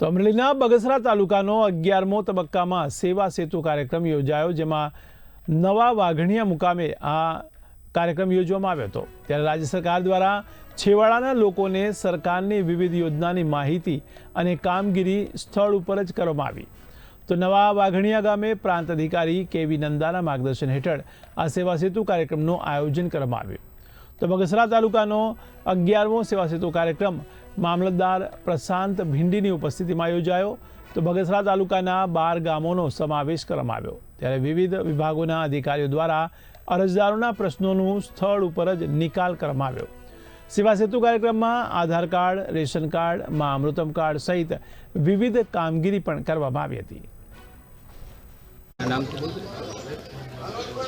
તો અમરેલીના બગસરા તાલુકાનો 11મો તબક્કામાં સેવા સેતુ કાર્યક્રમ યોજાયો, જેમાં નવા વાઘણિયા મુકામે આ કાર્યક્રમ યોજવામાં આવ્યો હતો। ત્યારે રાજ્ય સરકાર દ્વારા છેવાડાના લોકોને સરકારની વિવિધ યોજનાની માહિતી અને કામગીરી સ્થળ ઉપર જ કરવામાં આવી। તો નવા વાઘણિયા ગામે પ્રાંત અધિકારી કેવી નંદાના માર્ગદર્શન હેઠળ આ સેવા સેતુ કાર્યક્રમનું આયોજન કરવામાં આવ્યું। તો બગસરા તાલુકાનો 11મો સેવા સેતુ કાર્યક્રમ મામલતદાર પ્રશાંત ભિંડીની ઉપસ્થિતિમાં યોજાયો। તો બગસરા તાલુકાના 12 ગામોનો સમાવેશ કરવામાં આવ્યો। ત્યારે વિવિધ વિભાગોના અધિકારીઓ દ્વારા અરજદારોના પ્રશ્નોનું સ્થળ ઉપર જ નિકાલ કરવામાં આવ્યો। સેવા સેતુ કાર્યક્રમમાં આધાર કાર્ડ, રેશન કાર્ડ, મા અમૃતમ કાર્ડ સહિત વિવિધ કામગીરી પણ કરવામાં આવી હતી।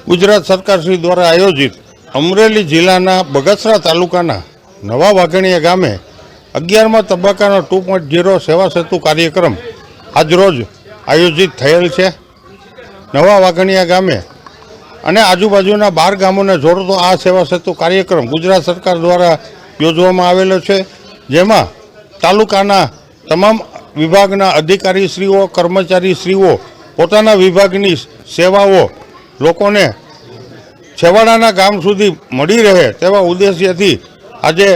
ગુજરાત સરકાર શ્રી દ્વારા આયોજિત અમરેલી જિલ્લાના બગસરા તાલુકાના નવા વાઘણિયા ગામે 11મા તબક્કાનો 2.0 સેવા સેતુ કાર્યક્રમ આજરોજ આયોજિત થયેલ છે। નવા વાઘણિયા ગામે અને આજુબાજુના 12 ગામોને જોડતો આ સેવા સેતુ કાર્યક્રમ ગુજરાત સરકાર દ્વારા યોજવામાં આવેલો છે, જેમાં તાલુકાના તમામ વિભાગના અધિકારીશ્રીઓ, કર્મચારીશ્રીઓ પોતાના વિભાગની સેવાઓ લોકોને છેવાડાના ગામ સુધી મળી રહે તેવા ઉદ્દેશ્યથી આજે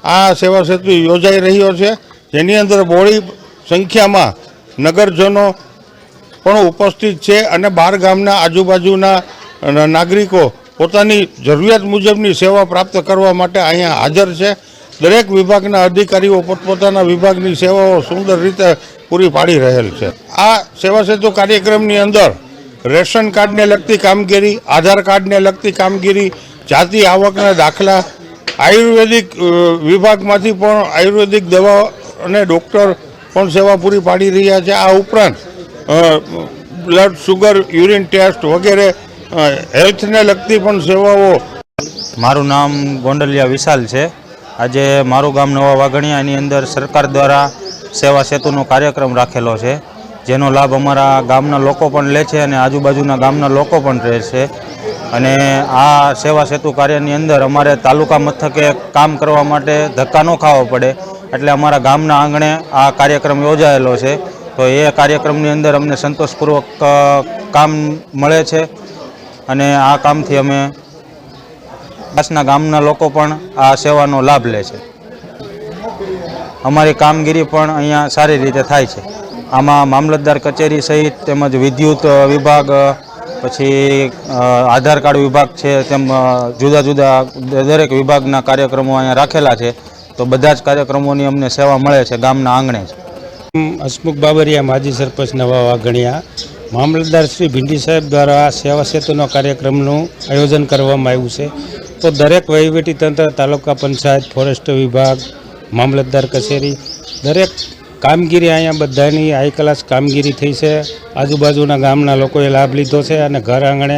આ સેવા સેતુ યોજાઈ રહ્યો છે, જેની અંદર બહોળી સંખ્યામાં નગરજનો પણ ઉપસ્થિત છે અને 12 ગામના આજુબાજુના નાગરિકો પોતાની જરૂરિયાત મુજબની સેવા પ્રાપ્ત કરવા માટે અહીંયા હાજર છે। દરેક વિભાગના અધિકારીઓ પોતપોતાના વિભાગની સેવાઓ સુંદર રીતે પૂરી પાડી રહેલ છે। આ સેવા સેતુ કાર્યક્રમની અંદર રેશન કાર્ડને લગતી કામગીરી, આધાર કાર્ડને લગતી કામગીરી, જાતિ આવકના દાખલા, આયુર્વેદિક વિભાગમાંથી પણ આયુર્વેદિક દવા અને ડૉક્ટર પણ સેવા પૂરી પાડી રહ્યા છે। આ ઉપરાંત બ્લડ શુગર, યુરિન ટેસ્ટ વગેરે હેલ્થને લગતી પણ સેવાઓ। મારું નામ ગોંડલિયા વિશાલ છે। આજે મારું ગામ નવા વાઘણિયાની અંદર સરકાર દ્વારા સેવા સેતુનો કાર્યક્રમ રાખેલો છે, જેનો લાભ અમારા ગામના લોકો પણ લે છે અને આજુબાજુના ગામના લોકો પણ રહે છે। અને આ સેવા સેતુ કાર્યની અંદર અમારે તાલુકા મથકે કામ કરવા માટે ધક્કા ન ખાવો પડે, એટલે અમારા ગામના આંગણે આ કાર્યક્રમ યોજાયેલો છે। તો એ કાર્યક્રમની અંદર અમને સંતોષપૂર્વક કામ મળે છે અને આ કામથી અમે આસપાસના ગામના લોકો પણ આ સેવાનો લાભ લે છે। અમારી કામગીરી પણ અહીંયા સારી રીતે થાય છે। આમાં મામલતદાર કચેરી સહિત તેમજ વિદ્યુત વિભાગ, પછી આધાર કાર્ડ વિભાગ છે, તેમ જુદા જુદા દરેક વિભાગના કાર્યક્રમો અહીંયા રાખેલા છે। તો બધા જ કાર્યક્રમોની અમને સેવા મળે છે ગામના આંગણે જ। હસમુખ બાબરિયા, માજી સરપંચ નવા વાઘણિયા। મામલતદાર શ્રી ભિંડી સાહેબ દ્વારા સેવા સેતુના કાર્યક્રમનું આયોજન કરવામાં આવ્યું છે। તો દરેક વહીવટીતંત્ર, તાલુકા પંચાયત, ફોરેસ્ટ વિભાગ, મામલતદાર કચેરી, દરેક કામગીરી અહીંયા બધાની હાઈ ક્લાસ કામગીરી થઈ છે। આજુબાજુના ગામના લોકોએ લાભ લીધો છે અને ઘર આંગણે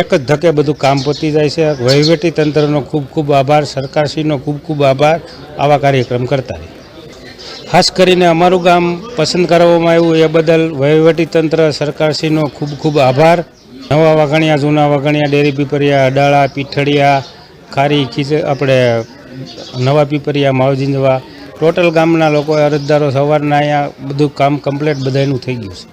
એક જ ધકે બધું કામ પતી જાય છે। વહીવટીતંત્રનો ખૂબ ખૂબ આભાર, સરકારશ્રીનો ખૂબ ખૂબ આભાર આવા કાર્યક્રમ કરતા રહે। ખાસ કરીને અમારું ગામ પસંદ કરવામાં આવ્યું એ બદલ વહીવટીતંત્ર, સરકારશ્રીનો ખૂબ ખૂબ આભાર। નવા વાઘણિયા, જૂના વાઘણિયા, ડેરી પીપરિયા, અડાળા, પીઠળિયા, ખારી, આપણે નવા પીપરિયા, માવજીંજવા, ટોટલ ગામના લોકો અરજદારો સવારના અહીંયા બધું કામ કમ્પ્લીટ બધાનું થઈ ગયું છે।